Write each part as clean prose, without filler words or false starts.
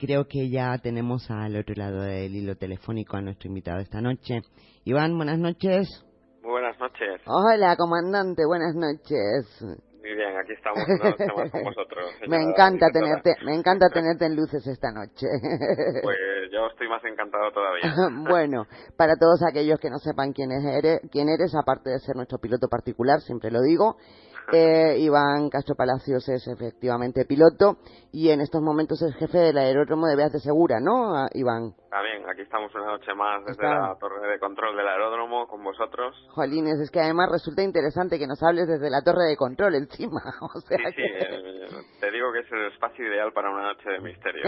creo que ya tenemos al otro lado del hilo telefónico a nuestro invitado esta noche. Iván, buenas noches. Muy buenas noches. Hola, comandante, buenas noches. Muy bien, aquí estamos una noche más con vosotros. Me encanta tenerte en luces esta noche. Pues yo estoy más encantado todavía. Bueno, para todos aquellos que no sepan quién eres, aparte de ser nuestro piloto particular, siempre lo digo, Iván Castro Palacios es efectivamente piloto y en estos momentos es jefe del aeródromo de Beas de Segura, ¿no, Iván? También, aquí estamos una noche más desde la torre de control del aeródromo con vosotros. Jolines, es que además resulta interesante que nos hables desde la torre de control encima. O sea sí, te digo que es el espacio ideal para una noche de misterio.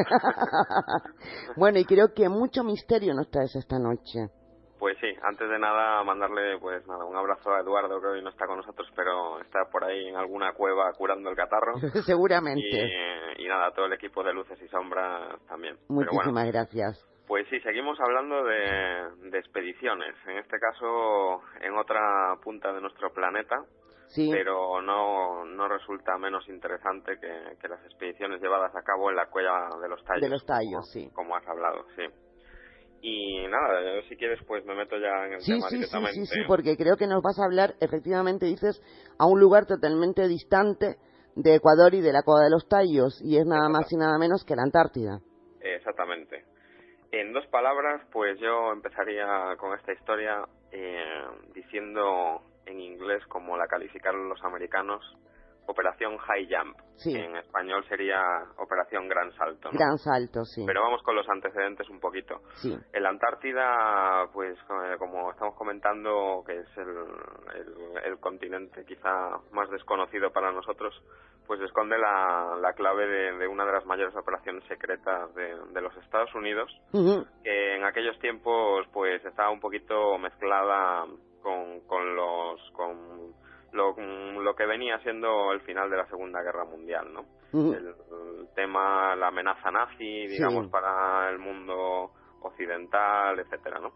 Bueno, y creo que mucho misterio nos traes esta noche. Pues sí, antes de nada mandarle un abrazo a Eduardo, que hoy no está con nosotros, pero está por ahí en alguna cueva curando el catarro. Seguramente. Y nada, todo el equipo de Luces y Sombras también. Muchísimas gracias. Pues sí, seguimos hablando de expediciones, en este caso en otra punta de nuestro planeta, sí. Pero no resulta menos interesante que las expediciones llevadas a cabo en la Cueva de los Tallos. De los Tallos, sí. Como has hablado, sí. Y nada, yo, si quieres pues me meto ya en el tema directamente. Sí, porque creo que nos vas a hablar, efectivamente dices, a un lugar totalmente distante de Ecuador y de la Cueva de los Tallos, y es nada más y nada menos que la Antártida. Exactamente. En dos palabras, pues yo empezaría con esta historia diciendo en inglés, como la calificaron los americanos, Operación High Jump. Sí. En español sería Operación Gran Salto, ¿no? Gran Salto, sí. Pero vamos con los antecedentes un poquito. Sí. En la Antártida, pues como estamos comentando, que es el continente quizá más desconocido para nosotros, pues esconde la clave de una de las mayores operaciones secretas de los Estados Unidos, que en aquellos tiempos pues estaba un poquito mezclada con lo que venía siendo el final de la Segunda Guerra Mundial, ¿no? El tema, la amenaza nazi, digamos, sí. Para el mundo occidental, etcétera, ¿no?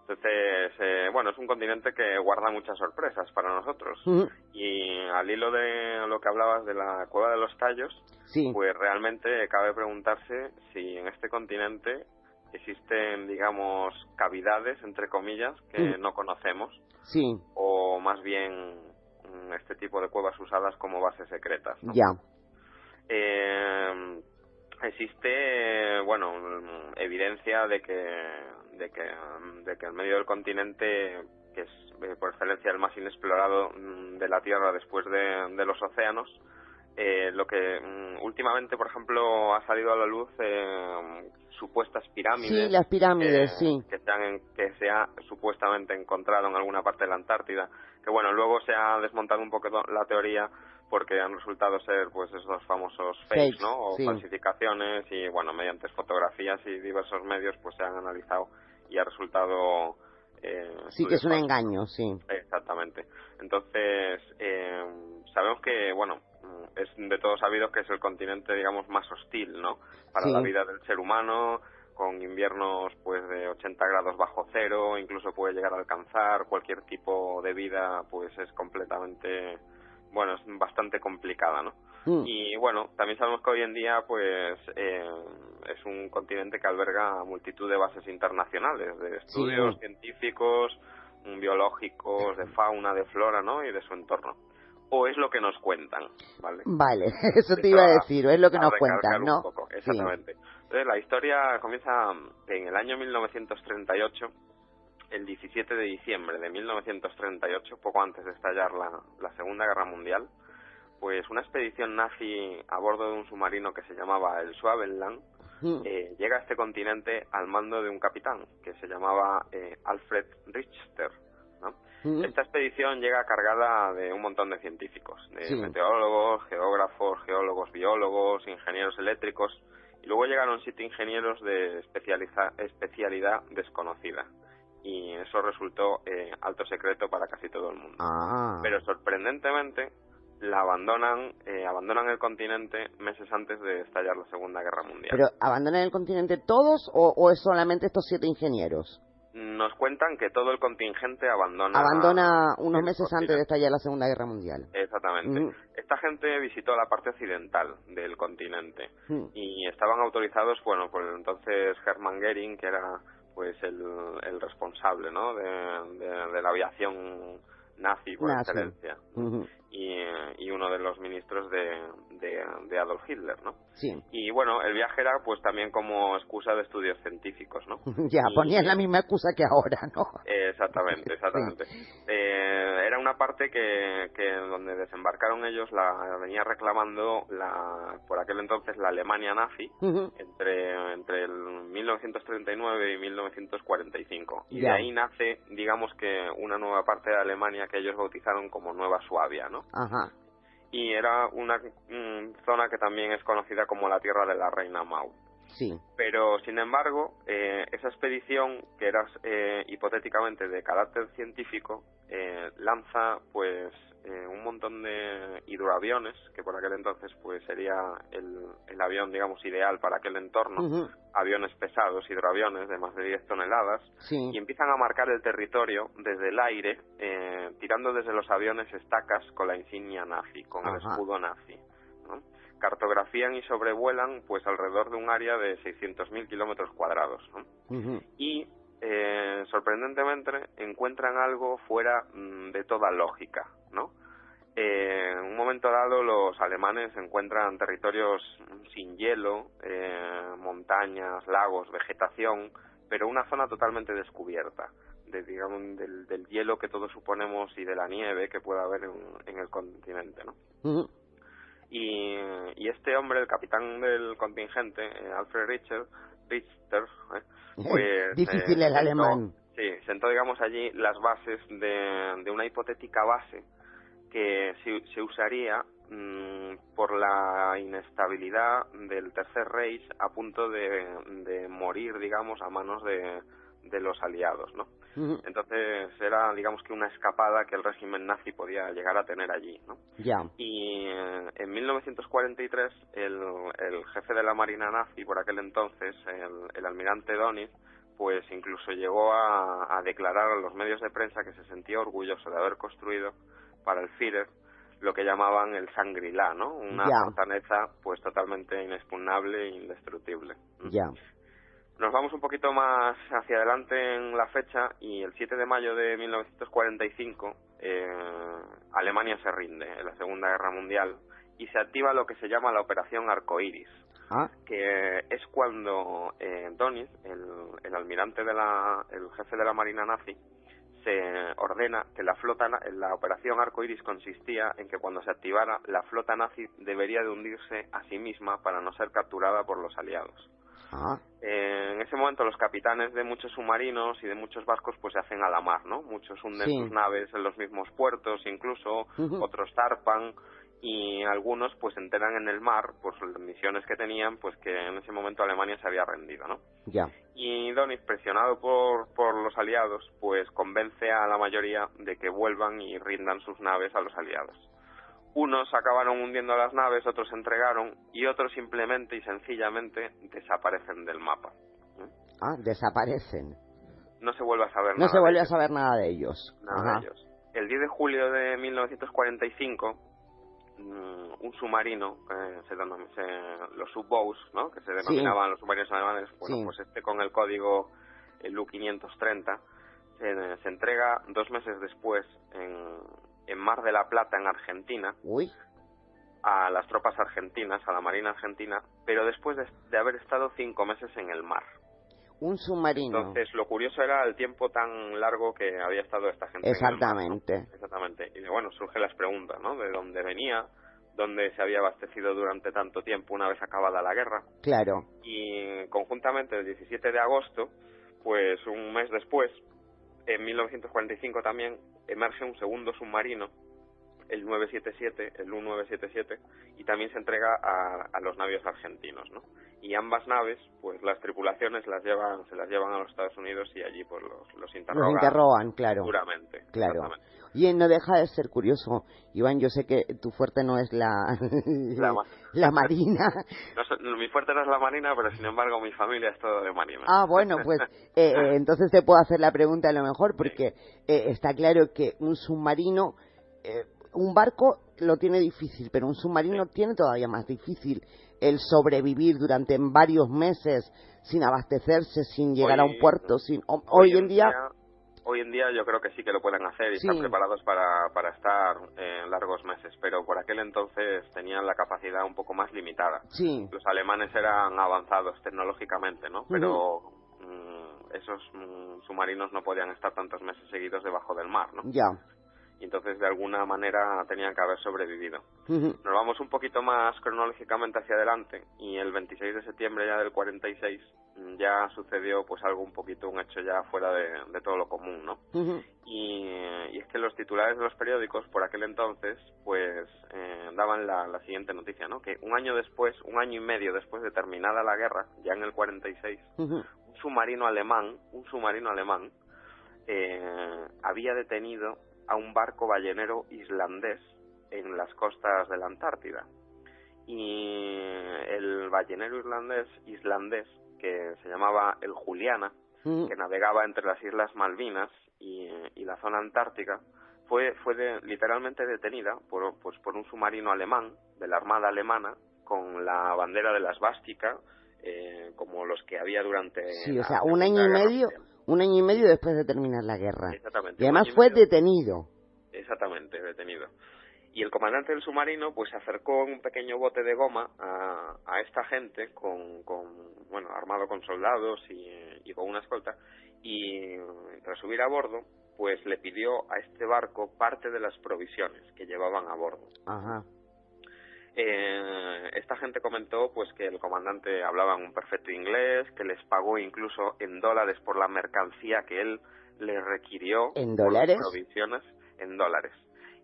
Entonces, es un continente que guarda muchas sorpresas para nosotros. Y al hilo de lo que hablabas de la Cueva de los Tallos, sí. Pues realmente cabe preguntarse si en este continente existen, digamos, cavidades, entre comillas, que no conocemos, sí. O más bien este tipo de cuevas usadas como bases secretas, ¿no? Ya. Existe, evidencia de que en medio del continente, que es por excelencia el más inexplorado de la Tierra después de los océanos, lo que últimamente, por ejemplo, ha salido a la luz supuestas pirámides. Sí, las pirámides, sí. Que se ha supuestamente encontrado en alguna parte de la Antártida, que luego se ha desmontado un poco la teoría porque han resultado ser pues esos famosos fakes, ¿no? O sí. Falsificaciones y mediante fotografías y diversos medios pues se han analizado y ha resultado sí que es un engaño, sí. Exactamente. Entonces sabemos que es de todos sabido que es el continente, digamos, más hostil, ¿no? Para la vida del ser humano, con inviernos pues de 80 grados bajo cero, incluso puede llegar a alcanzar cualquier tipo de vida, pues es completamente, es bastante complicada, ¿no? Y también sabemos que hoy en día pues es un continente que alberga multitud de bases internacionales de estudios científicos, biológicos, de fauna, de flora, ¿no? Y de su entorno. O es lo que nos cuentan, ¿vale? Vale, eso te iba a decir, o es lo que nos cuentan, ¿no? Un poco, exactamente. Sí. Entonces, la historia comienza en el año 1938, el 17 de diciembre de 1938, poco antes de estallar la Segunda Guerra Mundial, pues una expedición nazi a bordo de un submarino que se llamaba el Schwabenland llega a este continente al mando de un capitán que se llamaba Alfred Richter, ¿no? Esta expedición llega cargada de un montón de científicos, de meteorólogos, geógrafos, geólogos, biólogos, ingenieros eléctricos, y luego llegaron 7 ingenieros de especialidad desconocida, y eso resultó alto secreto para casi todo el mundo. Pero sorprendentemente abandonan el continente meses antes de estallar la Segunda Guerra Mundial. ¿Pero abandonan el continente todos o es solamente estos 7 ingenieros? Nos cuentan que todo el contingente abandona unos meses continente. antes de estallar la Segunda Guerra Mundial. Exactamente. Esta gente visitó la parte occidental del continente y estaban autorizados, bueno, por el entonces Hermann Göring, que era pues el responsable, ¿no?, de la aviación nazi por excelencia, y uno de los ministros de Adolf Hitler, ¿no? Sí. Y bueno, el viaje era pues también como excusa de estudios científicos, ¿no? Ya, ponían la misma excusa que ahora, ¿no? Exactamente. Sí. Era una parte que donde desembarcaron ellos, la venía reclamando por aquel entonces la Alemania nazi, entre el 1939 y 1945. Y de ahí nace, digamos que una nueva parte de Alemania que ellos bautizaron como Nueva Suabia, ¿no? Ajá. Y era una zona que también es conocida como la tierra de la reina Maud. Sí. Pero, sin embargo, esa expedición, que era hipotéticamente de carácter científico, lanza pues un montón de hidroaviones, que por aquel entonces pues sería el avión, digamos, ideal para aquel entorno, aviones pesados, hidroaviones de más de 10 toneladas, y empiezan a marcar el territorio desde el aire, tirando desde los aviones estacas con la insignia nazi, con el escudo nazi, ¿no? Cartografían y sobrevuelan pues alrededor de un área de 600.000 kilómetros cuadrados, ¿no? Y sorprendentemente encuentran algo fuera de toda lógica, ¿no? En un momento dado los alemanes encuentran territorios sin hielo, montañas, lagos, vegetación, pero una zona totalmente descubierta digamos del hielo que todos suponemos y de la nieve que pueda haber en el continente, ¿no? Y este hombre, el capitán del contingente, Alfred Richter, pues difícil el alemán. Sí, sentó, digamos, allí las bases de una hipotética base que se usaría por la inestabilidad del Tercer Reich, a punto de morir, digamos, a manos de los aliados, ¿no? Entonces era, digamos, que una escapada que el régimen nazi podía llegar a tener allí, ¿no? Y en 1943 el jefe de la marina nazi por aquel entonces, el almirante Dönitz, pues incluso llegó a declarar a los medios de prensa que se sentía orgulloso de haber construido para el Führer lo que llamaban el Shangri-La, ¿no? Una fortaleza pues totalmente inexpugnable e indestructible. Nos vamos un poquito más hacia adelante en la fecha, y el 7 de mayo de 1945 Alemania se rinde en la Segunda Guerra Mundial y se activa lo que se llama la Operación Arcoíris, que es cuando Dönitz, el almirante el jefe de la marina nazi, se ordena que la Operación Arcoíris consistía en que cuando se activara, la flota nazi debería de hundirse a sí misma para no ser capturada por los aliados. En ese momento los capitanes de muchos submarinos y de muchos barcos pues se hacen a la mar, ¿no? Muchos hunden sus naves en los mismos puertos, incluso otros zarpan, y algunos pues se enteran en el mar por las misiones que tenían, pues que en ese momento Alemania se había rendido, ¿no? Y Dönitz, presionado por los aliados, pues convence a la mayoría de que vuelvan y rindan sus naves a los aliados. Unos acabaron hundiendo las naves, otros se entregaron, y otros simplemente y sencillamente desaparecen del mapa. Desaparecen. No se vuelve a saber nada. No se vuelve a saber nada de ellos. Nada de ellos. El 10 de julio de 1945, un submarino, los U-Boats, ¿no?, que se denominaban los submarinos alemanes, bueno, pues con el código Lu-530, se entrega 2 meses después en Mar de la Plata, en Argentina, a las tropas argentinas, a la Marina Argentina, pero después de haber estado 5 meses en el mar. Un submarino. Entonces, lo curioso era el tiempo tan largo que había estado esta gente Exactamente. en el mar, ¿no? Exactamente. Y bueno, surgen las preguntas, ¿no? De dónde venía, dónde se había abastecido durante tanto tiempo una vez acabada la guerra. Claro. Y conjuntamente, el 17 de agosto, pues un mes después, en 1945 también, emerge un segundo submarino el 977, el U-977, y también se entrega a los navíos argentinos, ¿no? Y ambas naves, pues las tripulaciones se las llevan a los Estados Unidos y allí pues los interrogan, claro. duramente. Claro. Y no deja de ser curioso, Iván, yo sé que tu fuerte no es la marina. No, mi fuerte no es la marina, pero sin embargo mi familia es todo de marina. Ah, bueno, pues entonces te puedo hacer la pregunta a lo mejor, porque está claro que un submarino, un barco lo tiene difícil, pero un submarino tiene todavía más difícil el sobrevivir durante varios meses sin abastecerse, sin llegar a un puerto. Hoy en día yo creo que sí que lo pueden hacer y están preparados para estar largos meses, pero por aquel entonces tenían la capacidad un poco más limitada. Sí. Los alemanes eran avanzados tecnológicamente, ¿no? Pero esos submarinos no podían estar tantos meses seguidos debajo del mar, ¿no? Ya. Y entonces de alguna manera tenían que haber sobrevivido. Nos vamos un poquito más cronológicamente hacia adelante y el 26 de septiembre ya del 46 ya sucedió pues algo un hecho ya fuera de todo lo común, ¿no? Y es que los titulares de los periódicos por aquel entonces pues daban la siguiente noticia, ¿no? Que un año y medio después de terminada la guerra, ya en el 46, un submarino alemán había detenido a un barco ballenero islandés en las costas de la Antártida. Y el ballenero islandés que se llamaba el Juliana, que navegaba entre las Islas Malvinas y la zona antártica, fue literalmente detenida por un submarino alemán, de la Armada Alemana, con la bandera de la esvástica, como los que había durante un año y medio después de terminar la guerra. Exactamente. Y además fue detenido. Exactamente, detenido. Y el comandante del submarino pues se acercó en un pequeño bote de goma a esta gente armado con soldados y con una escolta, y tras subir a bordo pues le pidió a este barco parte de las provisiones que llevaban a bordo. Ajá. Esta gente comentó pues que el comandante hablaba un perfecto inglés, que les pagó incluso en dólares por la mercancía que él les requirió. ¿En dólares? Por provisiones en dólares.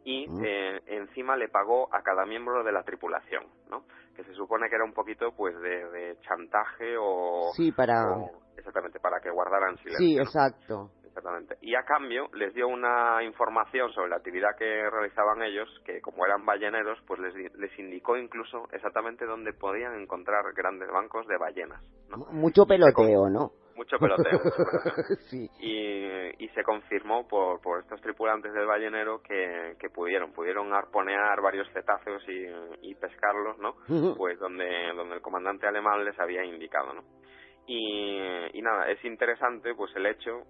Y encima le pagó a cada miembro de la tripulación, ¿no? Que se supone que era un poquito pues de chantaje exactamente, para que guardaran silencio. Sí, exacto. ¿No? Exactamente. Y a cambio les dio una información sobre la actividad que realizaban ellos, que como eran balleneros, pues les indicó incluso exactamente dónde podían encontrar grandes bancos de ballenas, ¿no? Mucho peloteo, ¿no? Mucho peloteo. Sí. Y se confirmó por estos tripulantes del ballenero que pudieron arponear varios cetáceos y pescarlos, ¿no? Pues donde el comandante alemán les había indicado, ¿no? Y nada, es interesante pues el hecho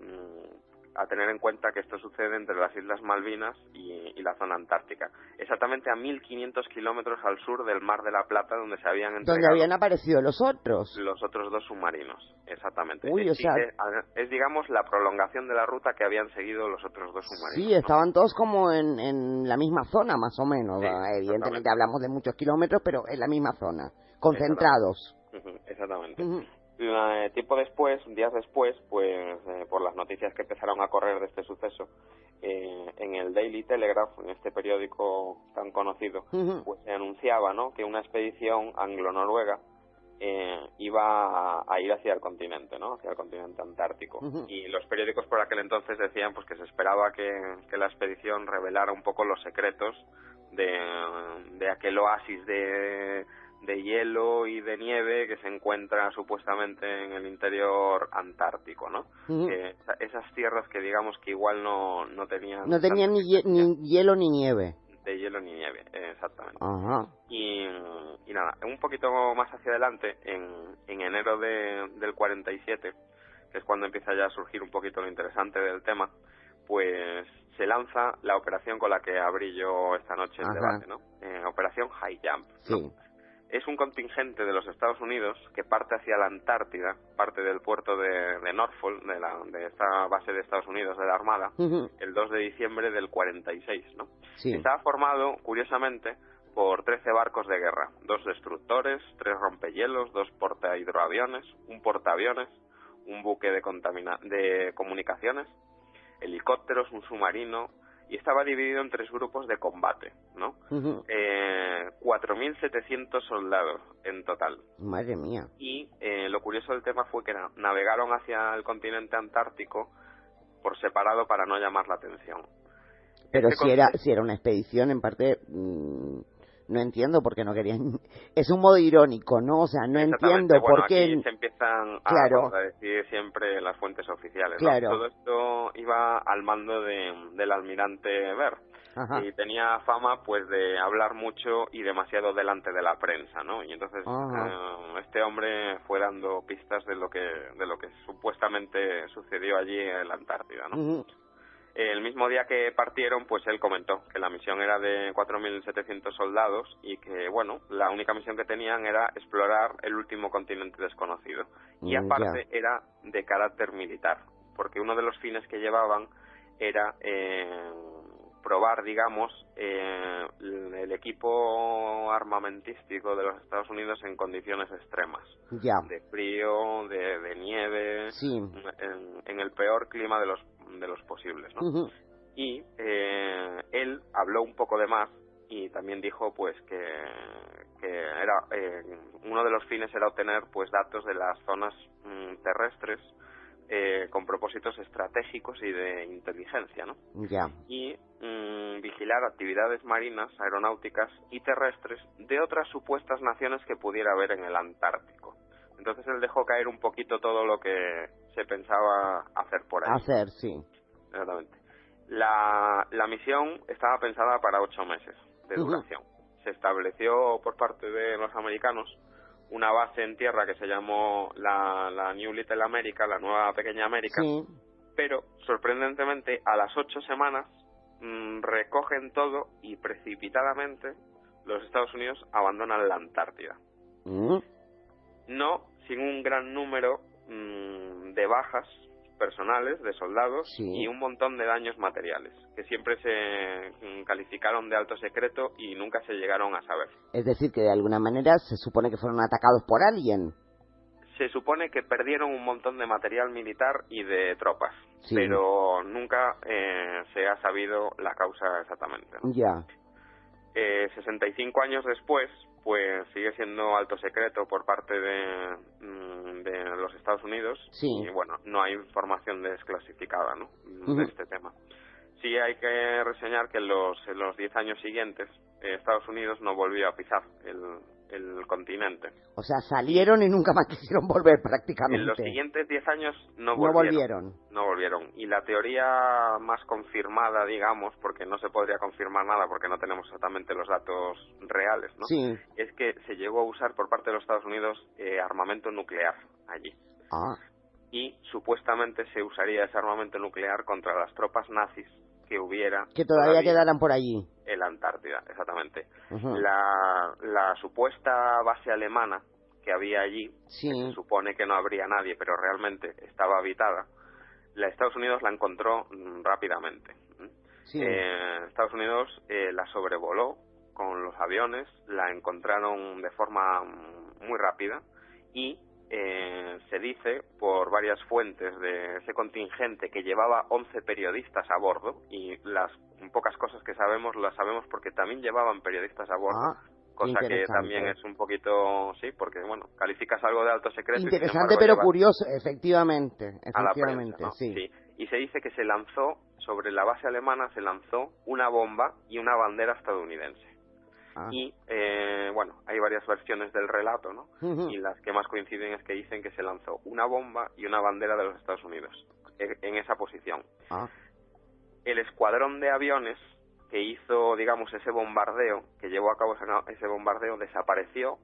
a tener en cuenta que esto sucede entre las Islas Malvinas y la zona antártica, exactamente a 1.500 kilómetros al sur del Mar de la Plata, donde se habían entregado, donde habían aparecido los otros dos submarinos, exactamente. Es digamos la prolongación de la ruta que habían seguido los otros dos submarinos. Sí, estaban todos como en la misma zona más o menos, sí, evidentemente hablamos de muchos kilómetros, pero en la misma zona, concentrados. Exactamente. Tiempo después, días después, pues por las noticias que empezaron a correr de este suceso, en el Daily Telegraph, en este periódico tan conocido, pues se anunciaba, ¿no?, que una expedición anglo-noruega iba a ir hacia el continente, ¿no?, hacia el continente antártico. Y los periódicos por aquel entonces decían pues que se esperaba que la expedición revelara un poco los secretos de aquel oasis de hielo y de nieve que se encuentra supuestamente en el interior antártico, ¿no? Que esas tierras que digamos que igual no tenían... No tenían ni hielo ni nieve. De hielo ni nieve, exactamente. Ajá. Y nada, un poquito más hacia adelante, en enero del 47, que es cuando empieza ya a surgir un poquito lo interesante del tema, pues se lanza la operación con la que abrí yo esta noche el debate, ¿no? Operación High Jump, ¿no? Sí. Es un contingente de los Estados Unidos que parte hacia la Antártida, parte del puerto de Norfolk, de esta base de Estados Unidos de la Armada, el 2 de diciembre del 46, ¿no? Sí. Estaba formado, curiosamente, por 13 barcos de guerra, 2 destructores, 3 rompehielos, 2 portahidroaviones, un portaaviones, un buque de comunicaciones, helicópteros, un submarino y estaba dividido en 3 grupos de combate, ¿no? 4.700 soldados en total. Madre mía. Y lo curioso del tema fue que navegaron hacia el continente antártico por separado para no llamar la atención. Pero si era una expedición, en parte, no entiendo por qué no querían. Es un modo irónico, ¿no? O sea, no entiendo por qué. Aquí se empiezan a decir siempre las fuentes oficiales, ¿no? Claro. Todo esto iba al mando del almirante Byrd. Ajá. Y tenía fama pues de hablar mucho y demasiado delante de la prensa, ¿no? Y entonces este hombre fue dando pistas de lo que supuestamente sucedió allí en la Antártida, ¿no? El mismo día que partieron, pues él comentó que la misión era de 4.700 soldados y que, bueno, la única misión que tenían era explorar el último continente desconocido. Y aparte era de carácter militar, porque uno de los fines que llevaban era probar, digamos, el equipo armamentístico de los Estados Unidos en condiciones extremas. De frío, de nieve, en el peor clima de los posibles, ¿no? Y él habló un poco de más y también dijo pues que era uno de los fines era obtener pues datos de las zonas terrestres con propósitos estratégicos y de inteligencia, ¿no? Y vigilar actividades marinas, aeronáuticas y terrestres de otras supuestas naciones que pudiera haber en el Antártico. Entonces él dejó caer un poquito todo lo que se pensaba hacer por ahí. Exactamente. La misión estaba pensada para 8 meses de duración. Se estableció por parte de los americanos una base en tierra que se llamó la New Little America, la Nueva Pequeña América, pero sorprendentemente a las 8 semanas recogen todo y precipitadamente los Estados Unidos abandonan la Antártida. No sin un gran número de bajas personales, de soldados y un montón de daños materiales, que siempre se calificaron de alto secreto y nunca se llegaron a saber. Es decir, que de alguna manera se supone que fueron atacados por alguien. Se supone que perdieron un montón de material militar y de tropas, pero nunca se ha sabido la causa exactamente, ¿no? 65 años después, pues sigue siendo alto secreto por parte de los Estados Unidos y bueno, no hay información desclasificada, ¿no? De este tema. Sí hay que reseñar que en los 10 años siguientes Estados Unidos no volvió a pisar el continente. O sea, salieron y nunca más quisieron volver prácticamente. En los siguientes 10 años no volvieron. Y la teoría más confirmada, digamos, porque no se podría confirmar nada porque no tenemos exactamente los datos reales, ¿no? Es que se llegó a usar por parte de los Estados Unidos armamento nuclear allí. Y supuestamente se usaría ese armamento nuclear contra las tropas nazis que todavía quedaran por allí en la Antártida, exactamente. La supuesta base alemana que había allí, que se supone que no habría nadie, pero realmente estaba habitada, Estados Unidos la encontró rápidamente. Estados Unidos la sobrevoló con los aviones, la encontraron de forma muy rápida y se dice por varias fuentes de ese contingente que llevaba 11 periodistas a bordo, y las pocas cosas que sabemos las sabemos porque también llevaban periodistas a bordo, cosa que también es un poquito, porque bueno, calificas algo de alto secreto. Interesante, pero curioso, efectivamente, a la prensa, ¿no? Y se dice que se lanzó, sobre la base alemana se lanzó una bomba y una bandera estadounidense. Y bueno, hay varias versiones del relato, ¿no? Y las que más coinciden es que dicen que se lanzó una bomba y una bandera de los Estados Unidos en esa posición. El escuadrón de aviones que hizo, digamos, ese bombardeo, que llevó a cabo ese bombardeo, desapareció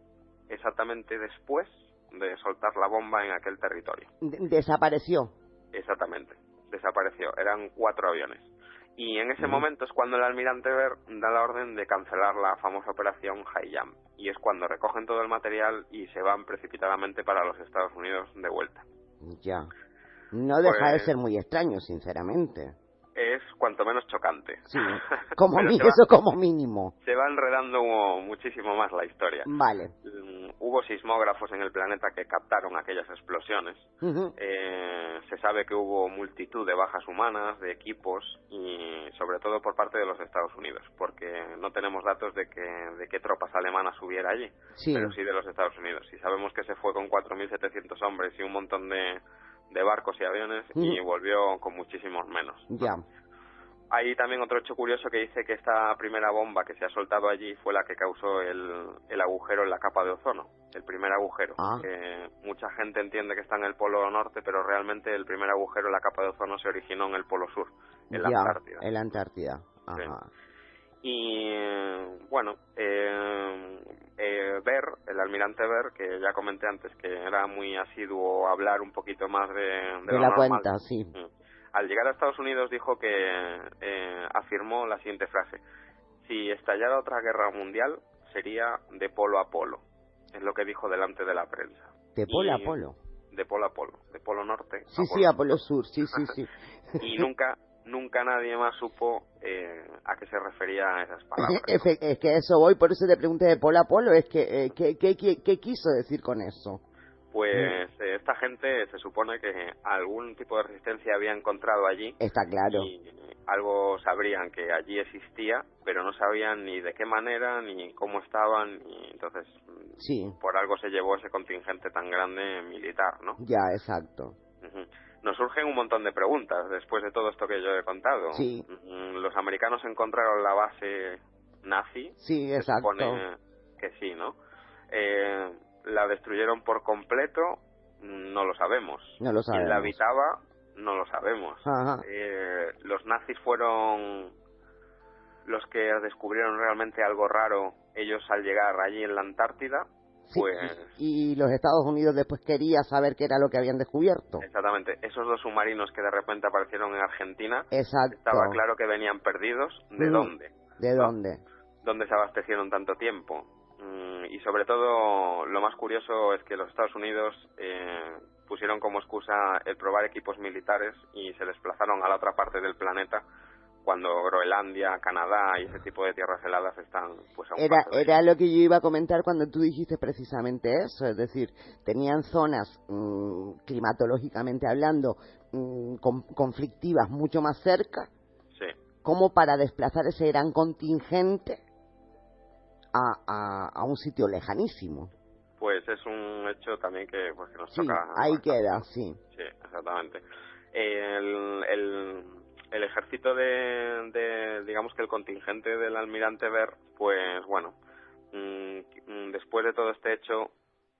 exactamente después de soltar la bomba en aquel territorio. ¿Desapareció? Exactamente, desapareció. Eran 4 aviones. Y en ese momento es cuando el almirante Byrd da la orden de cancelar la famosa operación High Jump. Y es cuando recogen todo el material y se van precipitadamente para los Estados Unidos de vuelta. No deja de ser muy extraño, sinceramente. Es cuanto menos chocante. Eso como mínimo. Se va enredando muchísimo más la historia. hubo sismógrafos en el planeta que captaron aquellas explosiones. Se sabe que hubo multitud de bajas humanas, de equipos y sobre todo por parte de los Estados Unidos, porque no tenemos datos de qué tropas alemanas hubiera allí, pero sí de los Estados Unidos. Y sabemos que se fue con 4.700 hombres y un montón de barcos y aviones y volvió con muchísimos menos. Ya. Hay también otro hecho curioso que dice que esta primera bomba que se ha soltado allí fue la que causó el agujero en la capa de ozono, el primer agujero. Que mucha gente entiende que está en el polo norte, pero realmente el primer agujero en la capa de ozono se originó en el polo sur, en la Antártida. En la Antártida. Ajá. Sí. Y bueno, el almirante Ver, que ya comenté antes que era muy asiduo a hablar un poquito más de lo la normal, cuenta, sí. Al llegar a Estados Unidos dijo que afirmó la siguiente frase: si estallara otra guerra mundial sería de polo a polo. Es lo que dijo delante de la prensa. ¿De polo a polo? De polo a polo, de polo norte sí, a polo a polo sur, sí. Y nunca nadie más supo a qué se refería a esas palabras. Es que eso voy, por eso te pregunté de polo a polo, es que ¿qué quiso decir con eso? Pues esta gente se supone que algún tipo de resistencia había encontrado allí. Está claro. Y algo sabrían que allí existía, pero no sabían ni de qué manera, ni cómo estaban, y entonces por algo se llevó ese contingente tan grande militar, ¿no? Ya, exacto. Nos surgen un montón de preguntas después de todo esto que yo he contado. Sí. Los americanos encontraron la base nazi. Sí, exacto. Se supone que sí, ¿no? La destruyeron por completo, no lo sabemos. No lo sabemos. ¿Quién la habitaba? No lo sabemos. Ajá. Los nazis fueron los que descubrieron realmente algo raro, ellos al llegar allí en la Antártida. Sí, pues y los Estados Unidos después quería saber qué era lo que habían descubierto. Exactamente. Esos dos submarinos que de repente aparecieron en Argentina, exacto, estaba claro que venían perdidos. ¿De dónde? ¿De dónde? ¿Dónde se abastecieron tanto tiempo? Y sobre todo, lo más curioso es que los Estados Unidos pusieron como excusa el probar equipos militares y se desplazaron a la otra parte del planeta, cuando Groenlandia, Canadá y ese tipo de tierras heladas están pues a un paso de Era lo que yo iba a comentar cuando tú dijiste precisamente eso, es decir, tenían zonas climatológicamente hablando conflictivas mucho más cerca, como para desplazar ese gran contingente a un sitio lejanísimo. Pues es un hecho también que nos sí, toca. Ahí bastante, queda, ¿no? sí. Sí, exactamente. El ejército digamos que el contingente del almirante Ver, pues bueno, después de todo este hecho,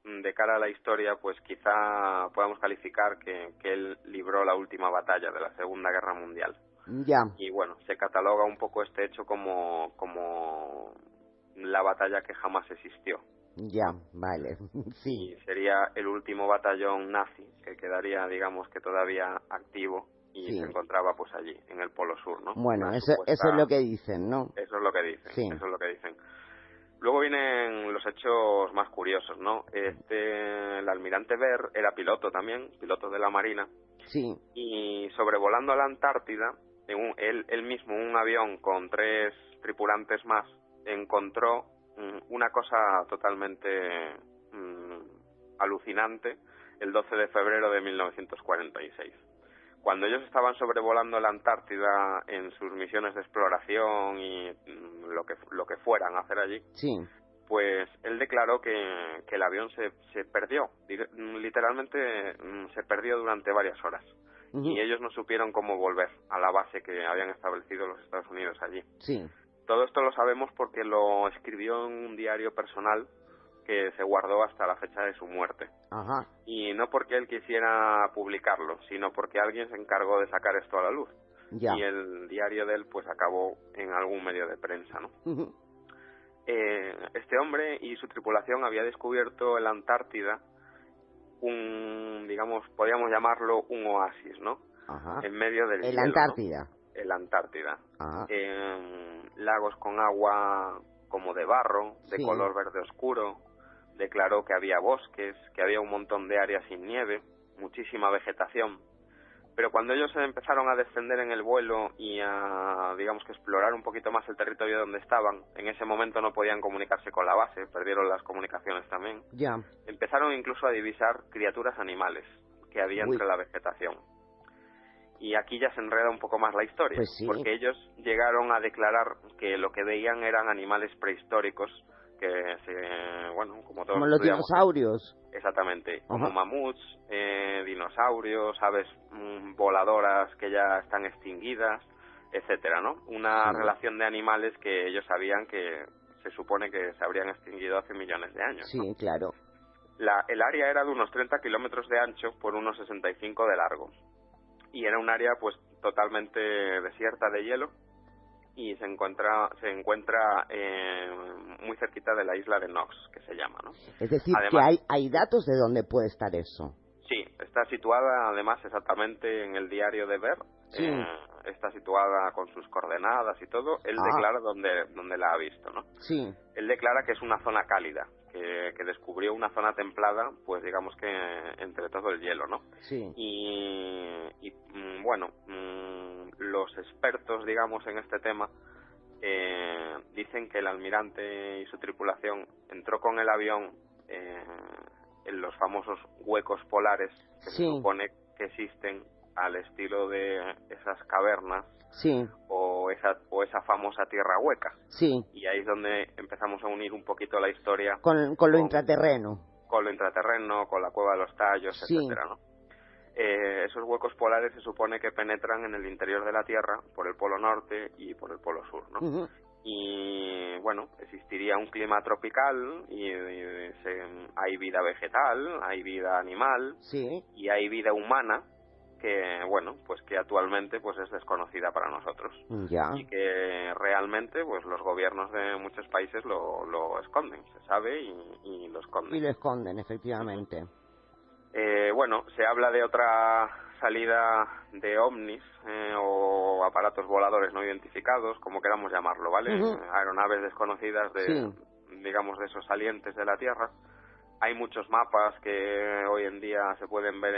de cara a la historia, pues quizá podamos calificar que él libró la última batalla de la Segunda Guerra Mundial. Ya. Y bueno, se cataloga un poco este hecho como la batalla que jamás existió. Ya, vale, sí. Y sería el último batallón nazi que quedaría, digamos, que todavía activo y se encontraba pues allí, en el Polo Sur, ¿no? Bueno, eso es lo que dicen, ¿no? Eso es lo que dicen, sí. Eso es lo que dicen. Luego vienen los hechos más curiosos, ¿no? El almirante Ver era piloto también, piloto de la Marina. Sí. Y sobrevolando la Antártida, él mismo, un avión con 3 tripulantes más, encontró una cosa totalmente alucinante el 12 de febrero de 1946. Cuando ellos estaban sobrevolando la Antártida en sus misiones de exploración y lo que fueran a hacer allí, pues él declaró que el avión se perdió, literalmente se perdió durante varias horas. Y ellos no supieron cómo volver a la base que habían establecido los Estados Unidos allí. Todo esto lo sabemos porque lo escribió en un diario personal que se guardó hasta la fecha de su muerte. Ajá. Y no porque él quisiera publicarlo, sino porque alguien se encargó de sacar esto a la luz. Ya. Y el diario de él pues acabó en algún medio de prensa, ¿no? Este hombre y su tripulación había descubierto en la Antártida podríamos llamarlo un oasis, ¿no? Ajá. En medio del hielo, Antártida. ¿no? En la Antártida. Ajá. Lagos con agua como de barro, de color verde oscuro. Declaró que había bosques, que había un montón de áreas sin nieve, muchísima vegetación, Pero cuando ellos empezaron a descender en el vuelo y a, digamos que explorar un poquito más el territorio donde estaban, en ese momento no podían comunicarse con la base, perdieron las comunicaciones también. Ya. Empezaron incluso a divisar criaturas animales que había entre la vegetación. Y aquí ya se enreda un poco más la historia, Pues sí. porque ellos llegaron a declarar que lo que veían eran animales prehistóricos que como todos como los estudiamos, dinosaurios. exactamente, como Ajá. mamuts, dinosaurios, aves voladoras que ya están extinguidas, etcétera, ¿no? Una relación de animales que ellos sabían que se supone que se habrían extinguido hace millones de años, Sí, ¿no? claro. El área era de unos 30 kilómetros de ancho por unos 65 de largo, y era un área pues totalmente desierta de hielo, y se encuentra muy cerquita de la isla de Knox, que se llama, ¿no? Es decir, además, que hay datos de dónde puede estar eso. Sí, está situada además exactamente en el diario de Ver. Sí. Está situada con sus coordenadas y todo. Él declara dónde la ha visto, ¿no? Sí. Él declara que es una zona cálida, que descubrió una zona templada, pues digamos que entre todo el hielo, ¿no? Sí. Y los expertos, digamos, en este tema dicen que el almirante y su tripulación entró con el avión en los famosos huecos polares que se supone que existen al estilo de esas cavernas, o esa famosa tierra hueca. Sí. Y ahí es donde empezamos a unir un poquito la historia con lo intraterreno. Con lo intraterreno, con la cueva de los tallos, etcétera, ¿no? Esos huecos polares se supone que penetran en el interior de la Tierra por el polo norte y por el polo sur, ¿no? Uh-huh. Y bueno, existiría un clima tropical y hay vida vegetal, hay vida animal, y hay vida humana que pues que actualmente pues es desconocida para nosotros. Y que realmente pues los gobiernos de muchos países lo esconden, se sabe, y lo esconden. Y lo esconden, efectivamente. Se habla de otra salida de ovnis o aparatos voladores no identificados, como queramos llamarlo, ¿vale? Uh-huh. Aeronaves desconocidas digamos, de esos salientes de la Tierra. Hay muchos mapas que hoy en día se pueden ver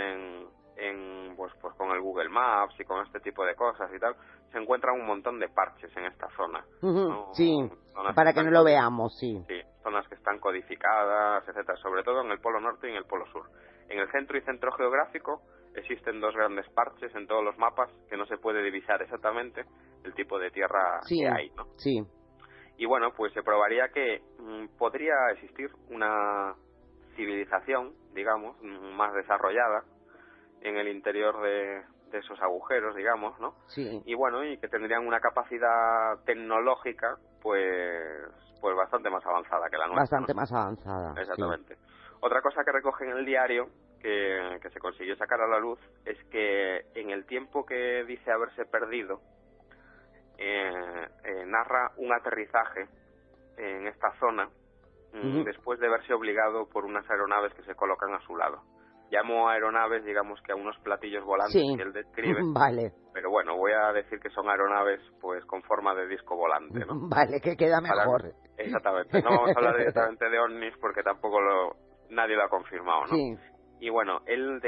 pues con el Google Maps y con este tipo de cosas y tal. Se encuentran un montón de parches en esta zona, uh-huh, ¿no? sí, para que no lo veamos, sí, zonas que están codificadas, etcétera, sobre todo en el polo norte y en el polo sur. En el centro y centro geográfico existen dos grandes parches en todos los mapas que no se puede divisar exactamente el tipo de tierra que hay, ¿no? Sí. Y bueno, pues se probaría que podría existir una civilización, digamos, más desarrollada en el interior de esos agujeros, digamos, ¿no? Sí. Y bueno, y que tendrían una capacidad tecnológica, pues bastante más avanzada que la nuestra. Bastante más avanzada. Exactamente. Sí. Otra cosa que recoge en el diario, que se consiguió sacar a la luz, es que en el tiempo que dice haberse perdido, narra un aterrizaje en esta zona después de verse obligado por unas aeronaves que se colocan a su lado. Llamo aeronaves, digamos, que a unos platillos volantes que él describe. Vale. Pero bueno, voy a decir que son aeronaves pues con forma de disco volante, ¿no? Vale, que queda mejor. Exactamente. No vamos a hablar directamente de ovnis porque tampoco nadie lo ha confirmado, ¿no? Sí. Y bueno, él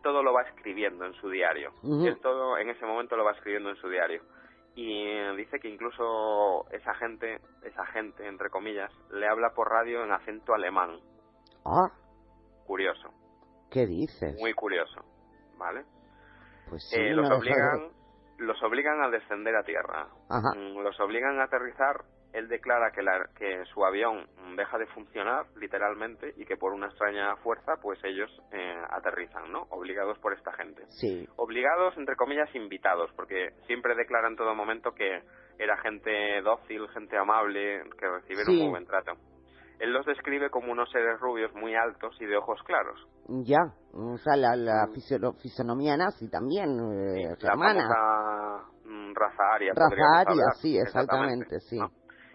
todo lo va escribiendo en su diario. Él todo en ese momento lo va escribiendo en su diario. Y dice que incluso esa gente, entre comillas, le habla por radio en acento alemán. Ah. Curioso. ¿Qué dices? Muy curioso, ¿vale? Pues sí, los obligan a descender a tierra. Ajá. Los obligan a aterrizar. Él declara que su avión deja de funcionar, literalmente, y que por una extraña fuerza, pues ellos aterrizan, ¿no? Obligados por esta gente. Sí. Obligados, entre comillas, invitados, porque siempre declara en todo momento que era gente dócil, gente amable, que recibieron un muy buen trato. Él los describe como unos seres rubios muy altos y de ojos claros. Ya, o sea, la fisonomía nazi también, germana. La famosa raza aria. Raza aria, sí, exactamente, sí. ¿No?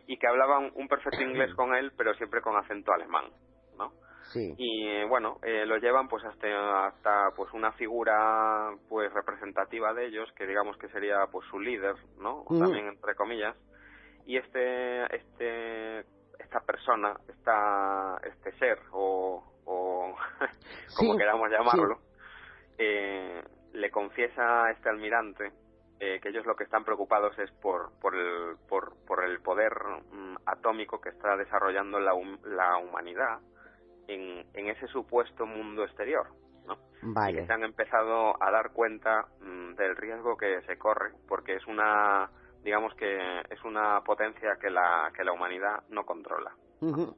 Y que hablaban un perfecto inglés con él, pero siempre con acento alemán, ¿no? Sí. Y bueno, lo llevan pues hasta pues una figura pues representativa de ellos, que digamos que sería pues su líder, ¿no? También entre comillas. Y esta persona, este ser o como queramos llamarlo, le confiesa a este almirante que ellos lo que están preocupados es por el poder atómico que está desarrollando la humanidad en ese supuesto mundo exterior, ¿no? Vale. Y que se han empezado a dar cuenta del riesgo que se corre, porque es una, digamos que es una potencia que la humanidad no controla. Uh-huh.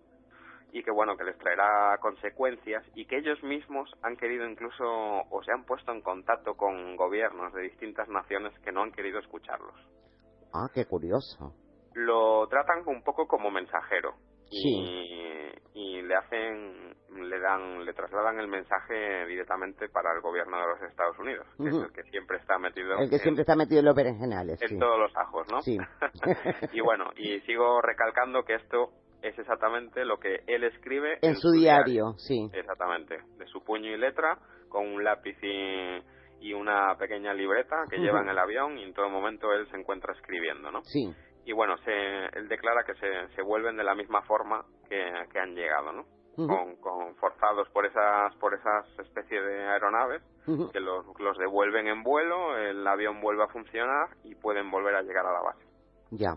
Y que bueno, que les traerá consecuencias, y que ellos mismos han querido incluso, o se han puesto en contacto con gobiernos de distintas naciones que no han querido escucharlos. Ah, qué curioso. Lo tratan un poco como mensajero. Sí. Y le trasladan el mensaje directamente para el gobierno de los Estados Unidos, que es el que siempre está metido en los berenjenales, en sí. todos los ajos, ¿no? Sí. Y bueno, y sigo recalcando que esto es exactamente lo que él escribe en su diario, sí. Exactamente, de su puño y letra, con un lápiz y una pequeña libreta que lleva en el avión, y en todo momento él se encuentra escribiendo, ¿no? Sí. Y bueno, él declara que se vuelven de la misma forma que han llegado, ¿no? Con forzados por esas especies de aeronaves que los devuelven en vuelo, el avión vuelve a funcionar y pueden volver a llegar a la base. Ya.